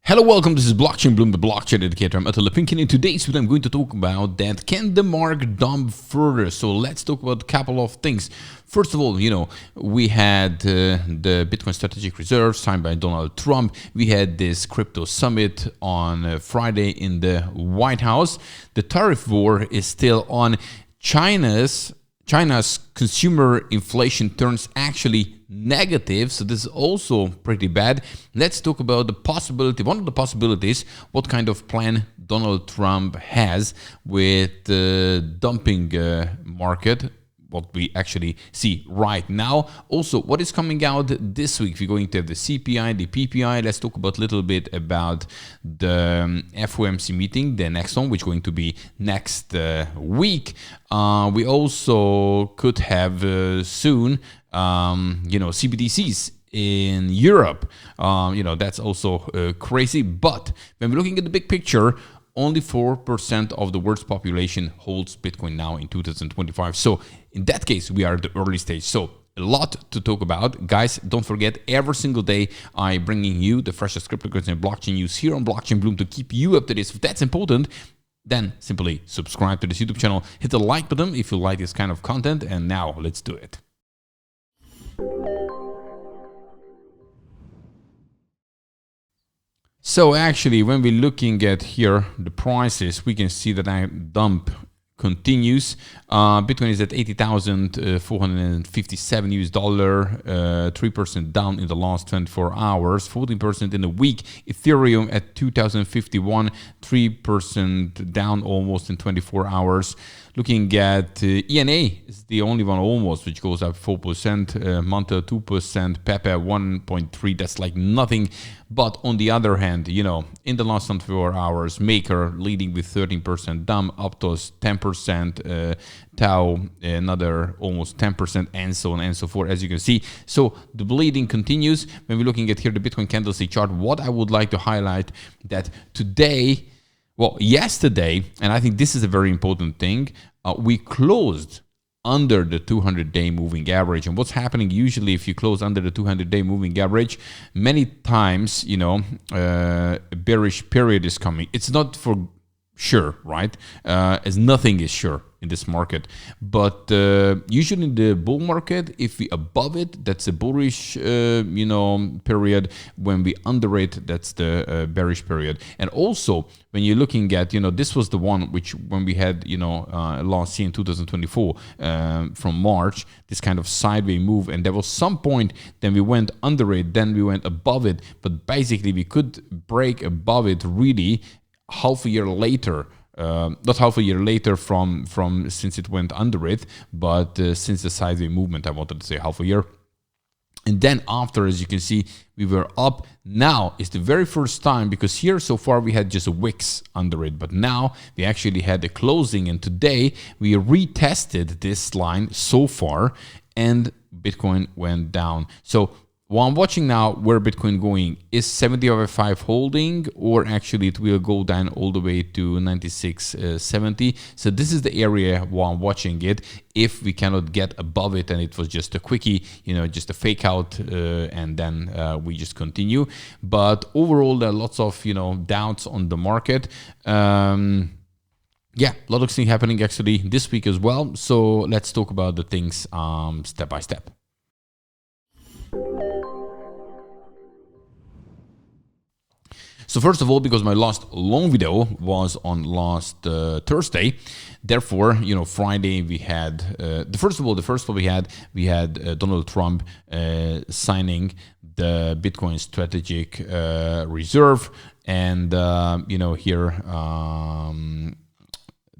Hello, welcome. This is Blockchain Bloom, the blockchain educator. I'm Vitalik Buterin. In today's video, I'm going to talk about that. Can the market dump further? So let's talk about a couple of things. First of all, we had the Bitcoin Strategic Reserve signed by Donald Trump. We had this crypto summit on Friday in the White House. The tariff war is still on. China's consumer inflation turns actually negative, so this is also pretty bad. Let's talk about the possibility, one of the possibilities, what kind of plan Donald Trump has with the dumping market, what we actually see right now. Also, what is coming out this week? We're going to have the CPI, the PPI. Let's talk about a little bit about the FOMC meeting, the next one, which is going to be next week. We also could have soon, CBDCs in Europe. That's also crazy. But when we're looking at the big picture, only 4% of the world's population holds Bitcoin now in 2025. So in that case, we are at the early stage. So a lot to talk about. Guys, don't forget, every single day I'm bringing you the freshest cryptocurrency and blockchain news here on Blockchain Bloom to keep you up to date. If that's important, then simply subscribe to this YouTube channel. Hit the like button if you like this kind of content. And now let's do it. So actually, when we're looking at here the prices, we can see that a dump continues. Bitcoin is at 80,457 US dollar, 3% down in the last 24 hours, 14% in a week. Ethereum at 2,051, 3% down almost in 24 hours. Looking at ENA is the only one almost, which goes up 4%, Manta 2%, Pepe 1.3, that's like nothing. But on the other hand, in the last 24 hours, Maker leading with 13% down, Aptos 10%, Tau another almost 10%, and so on and so forth, as you can see. So the bleeding continues. When we're looking at here the Bitcoin candlestick chart, what I would like to highlight that today, yesterday, and I think this is a very important thing, we closed under the 200-day moving average. And what's happening usually if you close under the 200-day moving average, many times, a bearish period is coming. It's not for sure, right? As nothing is sure in this market. But usually in the bull market, if we above it, that's a bullish, period. When we under it, that's the bearish period. And also, when you're looking at, this was the one which when we had, last year in 2024 from March, this kind of sideways move. And there was some point, then we went under it, then we went above it. But basically, we could break above it really half a year later. Not half a year later from since it went under it, but since the sideways movement, I wanted to say half a year. And then after, as you can see, we were up. Now it's the very first time, because here so far we had just a wicks under it, but now we actually had a closing, and today we retested this line so far, and Bitcoin went down. So while I'm watching now where Bitcoin going, is 70/5 holding, or actually it will go down all the way to 96.70. So this is the area while I'm watching it. If we cannot get above it and it was just a quickie, just a fake out, and then we just continue. But overall, there are lots of, doubts on the market. A lot of things happening actually this week as well. So let's talk about the things step by step. So first of all, because my last long video was on last Thursday, therefore, Friday we had the first one we had Donald Trump signing the Bitcoin Strategic Reserve, and here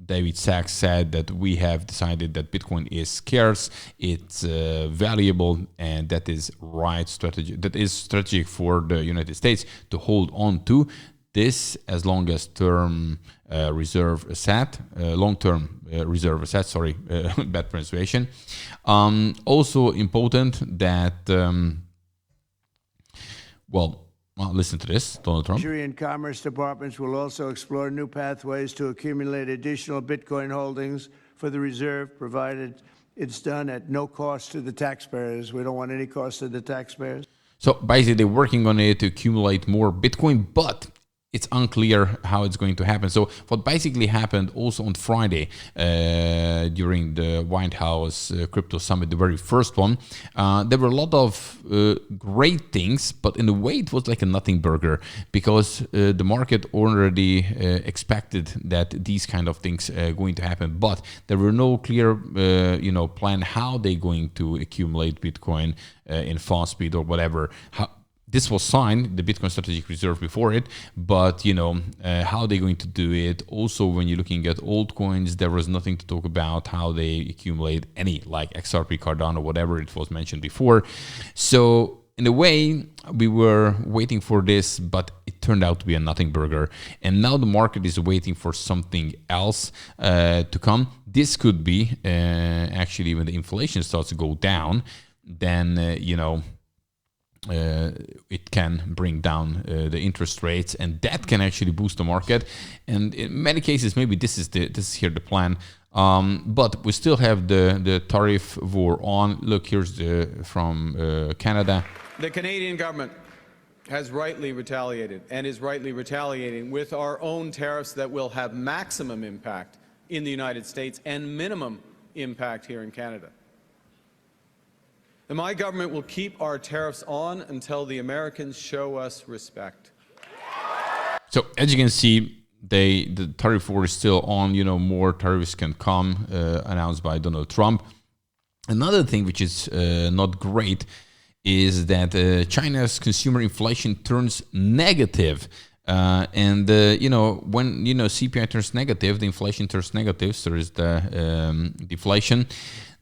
David Sachs said that we have decided that Bitcoin is scarce, it's valuable, and that is right strategy. That is strategic for the United States to hold on to this as long as term reserve asset, long-term reserve asset. Sorry, bad pronunciation. Also important that Well, listen to this, Donald Trump. Treasury and Commerce departments will also explore new pathways to accumulate additional Bitcoin holdings for the reserve, provided it's done at no cost to the taxpayers. We don't want any cost to the taxpayers. So basically, they're working on it to accumulate more Bitcoin, but it's unclear how it's going to happen. So what basically happened also on Friday during the White House crypto summit, the very first one, there were a lot of great things, but in a way it was like a nothing burger, because the market already expected that these kind of things are going to happen, but there were no clear plan how they're going to accumulate Bitcoin in fast speed or whatever. This was signed, the Bitcoin Strategic Reserve before it, but how they're going to do it. Also, when you're looking at altcoins, there was nothing to talk about how they accumulate any, like XRP, Cardano, whatever it was mentioned before. So in a way, we were waiting for this, but it turned out to be a nothing burger. And now the market is waiting for something else to come. This could be actually when the inflation starts to go down, then, it can bring down the interest rates, and that can actually boost the market. And in many cases, maybe this is here the plan. But we still have the tariff war on. Look, here's from Canada. The Canadian government has rightly retaliated and is rightly retaliating with our own tariffs that will have maximum impact in the United States and minimum impact here in Canada. And my government will keep our tariffs on until the Americans show us respect. So as you can see, the tariff war is still on. More tariffs can come, announced by Donald Trump. Another thing which is not great is that China's consumer inflation turns negative. When CPI turns negative, the inflation turns negative. So there's the deflation.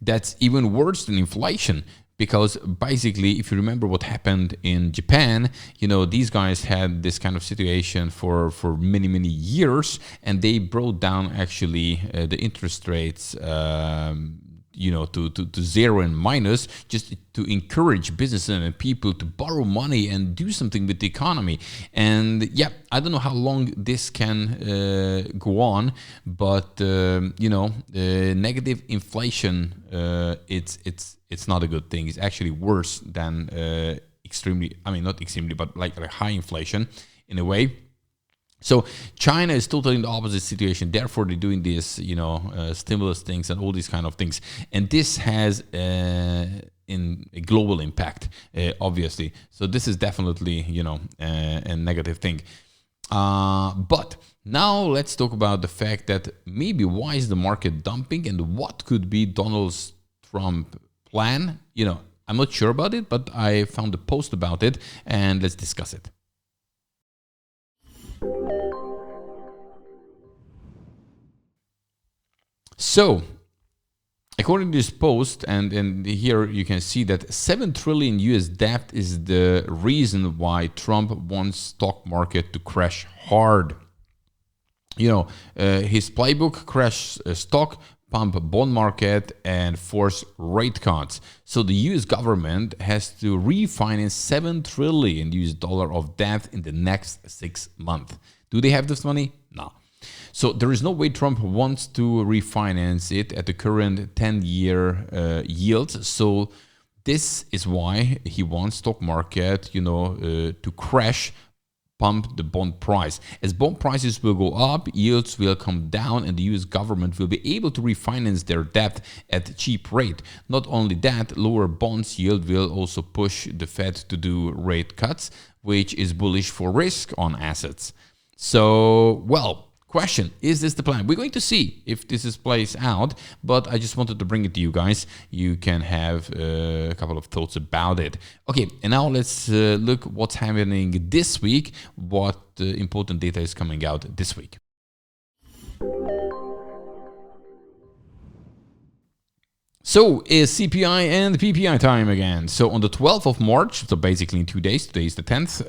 That's even worse than inflation. Because basically, if you remember what happened in Japan, these guys had this kind of situation for many, many years, and they brought down actually the interest rates, to zero and minus, just to encourage business and people to borrow money and do something with the economy. And yeah, I don't know how long this can go on, but negative inflation, it's not a good thing. It's actually worse than not extremely, but like high inflation in a way. So China is totally in the opposite situation. Therefore, they're doing this, stimulus things and all these kind of things. And this has in a global impact, obviously. So this is definitely, a negative thing. But now let's talk about the fact that maybe why is the market dumping and what could be Donald Trump plan? I'm not sure about it, but I found a post about it and let's discuss it. So, according to this post, and here you can see that 7 trillion US debt is the reason why Trump wants stock market to crash hard. His playbook: crash stock, pump bond market, and force rate cuts. So the US government has to refinance 7 trillion US dollar of debt in the next 6 months. Do they have this money? No. So there is no way Trump wants to refinance it at the current 10-year yields. So this is why he wants stock market, to crash, pump the bond price. As bond prices will go up, yields will come down, and the US government will be able to refinance their debt at a cheap rate. Not only that, lower bonds yield will also push the Fed to do rate cuts, which is bullish for risk on assets. So, question, is this the plan? We're going to see if this is plays out, but I just wanted to bring it to you guys. You can have a couple of thoughts about it. Okay, and now let's look what's happening this week, what important data is coming out this week. So is CPI and PPI time again. So on the 12th of March, so basically in 2 days, today is the 10th,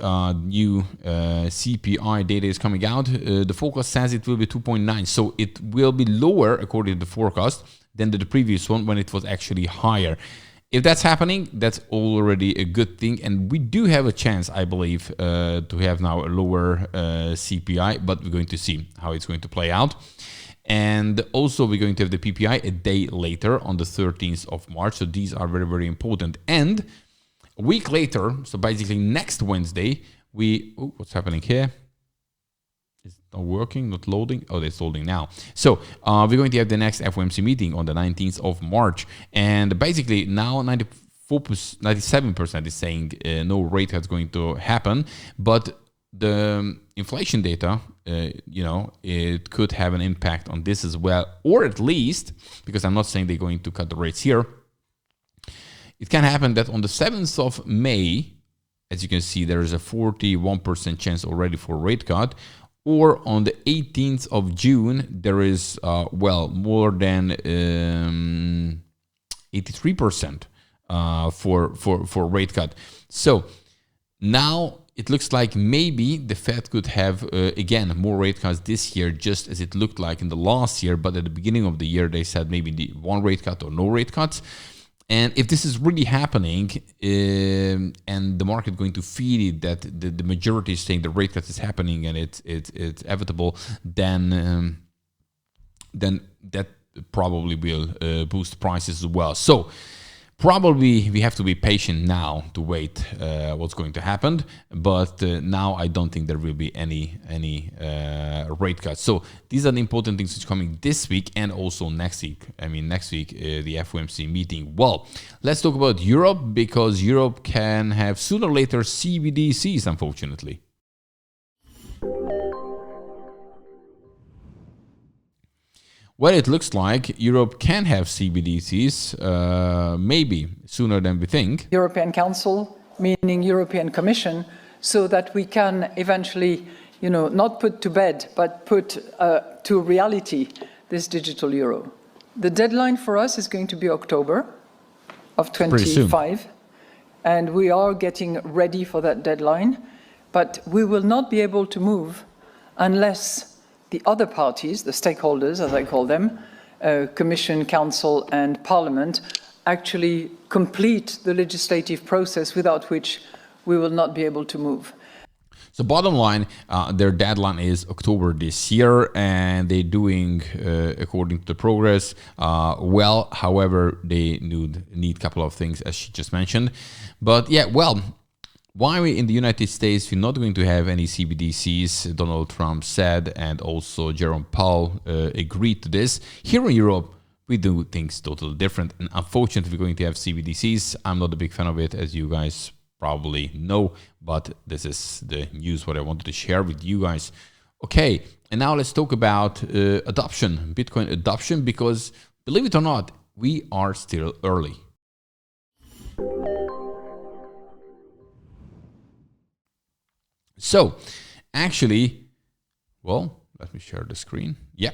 new CPI data is coming out. The forecast says it will be 2.9. So it will be lower, according to the forecast, than the previous one when it was actually higher. If that's happening, that's already a good thing. And we do have a chance, I believe, to have now a lower CPI, but we're going to see how it's going to play out. And also we're going to have the PPI a day later on the 13th of March. So these are very, very important. And a week later, so basically next Wednesday, what's happening here? not working, not loading. Oh, it's loading now. So we're going to have the next FOMC meeting on the 19th of March. And basically now 97% is saying no rate cut is going to happen. But the inflation data, it could have an impact on this as well. Or at least, because I'm not saying they're going to cut the rates here, it can happen that on the 7th of May, as you can see, there is a 41% chance already for rate cut. Or on the 18th of June, there is, more than 83% for rate cut. So now it looks like maybe the Fed could have, again, more rate cuts this year, just as it looked like in the last year. But at the beginning of the year, they said maybe one rate cut or no rate cuts. And if this is really happening, and the market going to feed it that the majority is saying the rate cut is happening and it's inevitable, then that probably will boost prices as well. So probably we have to be patient now to wait what's going to happen. But now I don't think there will be any rate cuts. So these are the important things which are coming this week and also next week. I mean, next week, the FOMC meeting. Well, let's talk about Europe, because Europe can have sooner or later CBDCs, unfortunately. Well, it looks like Europe can have CBDCs, maybe sooner than we think. European Council, meaning European Commission, so that we can eventually, not put to bed, but put to reality this digital euro. The deadline for us is going to be October of 25, and we are getting ready for that deadline, but we will not be able to move unless the other parties, the stakeholders, as I call them, Commission, Council, and Parliament, actually complete the legislative process, without which we will not be able to move. So bottom line, their deadline is October this year, and they're doing according to the progress. However, they need a couple of things, as she just mentioned. But yeah, why we in the United States we're not going to have any CBDCs, Donald Trump said, and also Jerome Powell agreed to this. Here in Europe, we do things totally different, and unfortunately we're going to have CBDCs. I'm not a big fan of it, as you guys probably know, but this is the news what I wanted to share with you guys. Okay, and now let's talk about adoption, Bitcoin adoption, because believe it or not, we are still early. So, actually, let me share the screen. Yeah.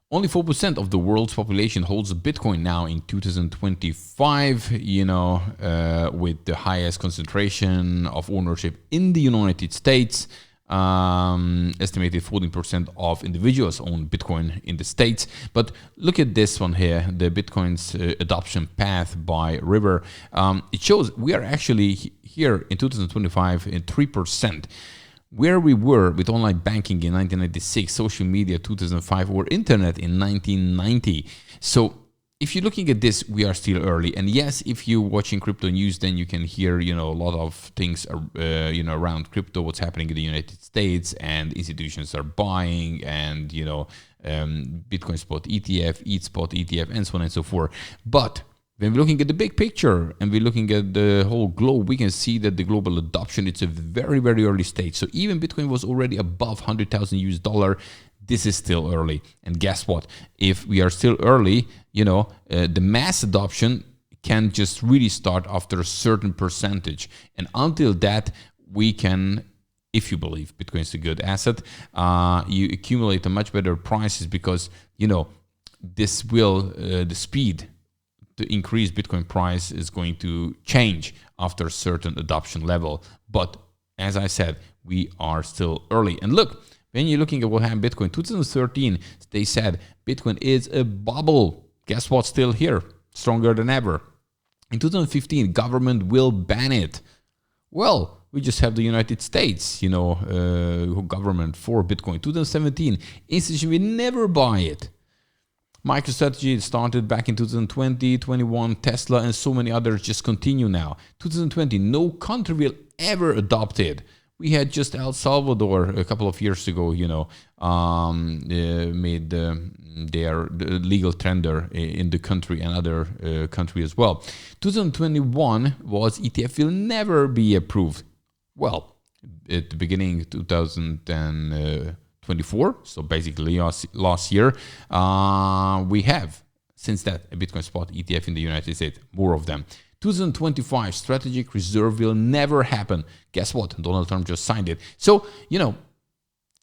Only 4% of the world's population holds a Bitcoin now in 2025, with the highest concentration of ownership in the United States. Estimated 14% of individuals own Bitcoin in the States. But look at this one here, the Bitcoin's adoption path by River. It shows we are actually here in 2025 in 3%. Where we were with online banking in 1996, social media 2005, or internet in 1990. So if you're looking at this, we are still early. And yes, if you're watching crypto news, then you can hear, a lot of things, around crypto, what's happening in the United States, and institutions are buying, and, Bitcoin spot ETF, ETH spot ETF, and so on and so forth. But when we're looking at the big picture and we're looking at the whole globe, we can see that the global adoption, it's a very, very early stage. So even Bitcoin was already above 100,000 US dollar. This is still early. And guess what? If we are still early, the mass adoption can just really start after a certain percentage. And until that, we can, if you believe Bitcoin is a good asset, you accumulate a much better prices, because, this will, the speed to increase Bitcoin price is going to change after a certain adoption level. But as I said, we are still early. And look, when you're looking at what happened Bitcoin, 2013, they said Bitcoin is a bubble. Guess what's still here? Stronger than ever. In 2015, government will ban it. Well, we just have the United States, government for Bitcoin. 2017, institution will never buy it. MicroStrategy started back in 2020, 21, Tesla, and so many others just continue now. 2020, no country will ever adopt it. We had just El Salvador a couple of years ago, made their legal tender in the country and other country as well. 2021 was ETF will never be approved. Well, at the beginning 2024, so basically last year, we have since that a Bitcoin spot ETF in the United States, more of them. 2025 strategic reserve will never happen. Guess what? Donald Trump just signed it. So,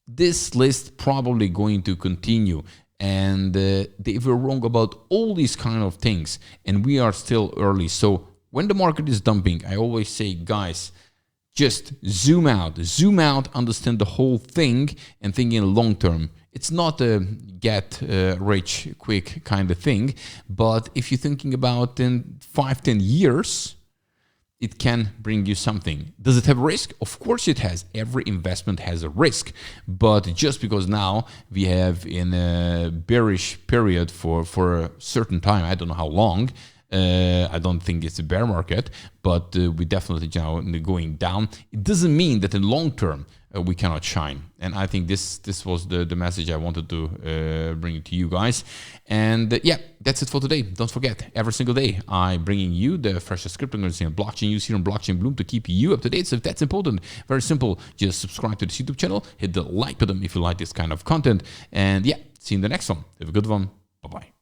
this list probably going to continue. And they were wrong about all these kind of things. And we are still early. So when the market is dumping, I always say, guys, just zoom out, understand the whole thing and think in long term. It's not a get rich quick kind of thing, but if you're thinking about in 5-10 years, it can bring you something. Does it have a risk? Of course it has. Every investment has a risk, but just because now we have in a bearish period for a certain time, I don't know how long, I don't think it's a bear market, but we definitely going down. It doesn't mean that in long term we cannot shine. And I think this was the message I wanted to bring to you guys. And yeah, that's it for today. Don't forget, every single day I'm bringing you the freshest cryptocurrency and blockchain news here on Blockchain Bloom to keep you up to date. So if that's important, very simple, just subscribe to this YouTube channel, hit the like button if you like this kind of content. And yeah, see you in the next one. Have a good one. Bye-bye.